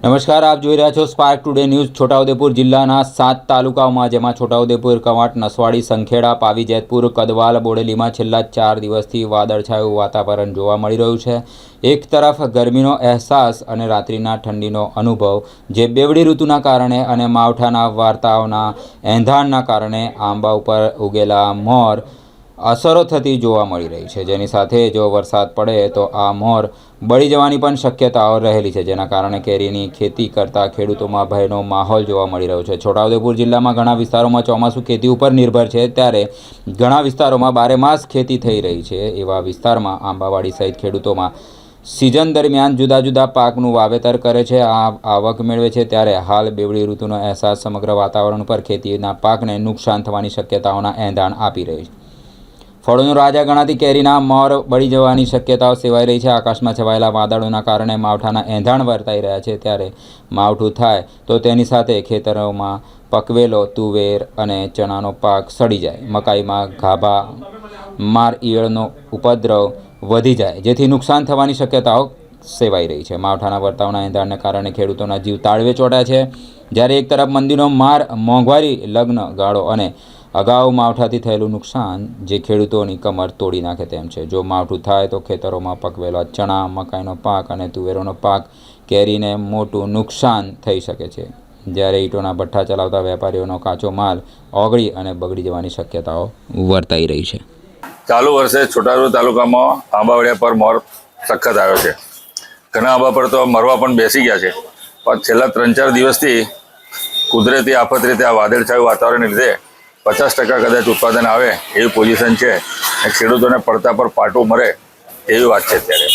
નમસ્કાર, આપ જોઈ રહ્યા છો સ્પાર્ક ટુડે ન્યૂઝ। છોટાઉદેપુર જિલ્લાના 7 તાલુકાઓમાં જેમાં છોટાઉદેપુર, કવાંટ, નસવાડી, સંખેડા, પાવી, જેતપુર, કદવાલ, બોડેલીમાં છેલ્લા 4 દિવસથી વાદળછાયું વાતાવરણ જોવા મળી રહ્યું છે। એક તરફ ગરમીનો અહેસાસ અને રાત્રિના ઠંડીનો અનુભવ જે બેવડી ઋતુના કારણે અને માવઠાના વાર્તાઓના એંધાણના કારણે આંબા ઉપર ઉગેલા મોર અસરો થતી જોવા મળી રહી છે, જેની સાથે જો વરસાદ પડે તો આ મોર બળી જવાની પણ શક્યતાઓ રહેલી છે, જેના કારણે કેરીની ખેતી કરતા ખેડૂતોમાં ભયનો માહોલ જોવા મળી રહ્યો છે। છોટાઉદેપુર જિલ્લામાં ઘણા વિસ્તારોમાં ચોમાસું ખેતી ઉપર નિર્ભર છે, ત્યારે ઘણા વિસ્તારોમાં બારેમાસ ખેતી થઈ રહી છે। એવા વિસ્તારમાં આંબાવાડી સહિત ખેડૂતોમાં સિઝન દરમિયાન જુદા જુદા પાકનું વાવેતર કરે છે, આ આવક મેળવે છે, ત્યારે હાલ બેવડી ઋતુનો અહેસાસ સમગ્ર વાતાવરણ પર ખેતીના પાકને નુકસાન થવાની શક્યતાઓના એંધાણ આપી રહી છે। ફળોનો રાજા ગણાતી કેરીના મોર બળી જવાની શક્યતાઓ સેવાઈ રહી છે। આકાશમાં છવાયેલા વાદળોના કારણે માવઠાના એંધાણ વર્તાઈ રહ્યા છે, ત્યારે માવઠું થાય તો તેની સાથે ખેતરોમાં પકવેલો તુવેર અને ચણાનો પાક સડી જાય, મકાઈમાં ગાભા માર ઈયળનો ઉપદ્રવ વધી જાય, જેથી નુકસાન થવાની શક્યતાઓ સેવાઈ રહી છે। માવઠાના વર્તાવના એંધાણને કારણે ખેડૂતોના જીવ તાળવે ચોંટ્યા છે, જ્યારે એક તરફ મંદીનો માર, મોંઘવારી, લગ્ન ગાળો અને અગાઉ માવઠાથી થયેલું નુકસાન જે ખેડૂતોની કમર તોડી નાખે તેમ છે। જો માવઠું થાય તો ખેતરોમાં પકવેલા ચણા, મકાઈનો પાક અને તુવેરોનો પાક, કેરીને મોટું નુકસાન થઈ શકે છે, જ્યારે ઈંટોના ભઠ્ઠા ચલાવતા વેપારીઓનો કાચો માલ ઓગળી અને બગડી જવાની શક્યતાઓ વર્તાઈ રહી છે। ચાલુ વર્ષે છોટાઉદેપુર તાલુકામાં આંબાવડિયા પર મોર સખત આવ્યો છે। ઘણા આંબા પર તો મરવા પણ બેસી ગયા છે, પણ છેલ્લા 3-4 દિવસથી કુદરતી આફત રીતે આ વાદળછાયું વાતાવરણને લીધે 50% કદાચ ઉત્પાદન આવે એવી પોઝિશન છે, અને ખેડૂતોને પડતા પર પાટું મરે એવી વાત છે અત્યારે।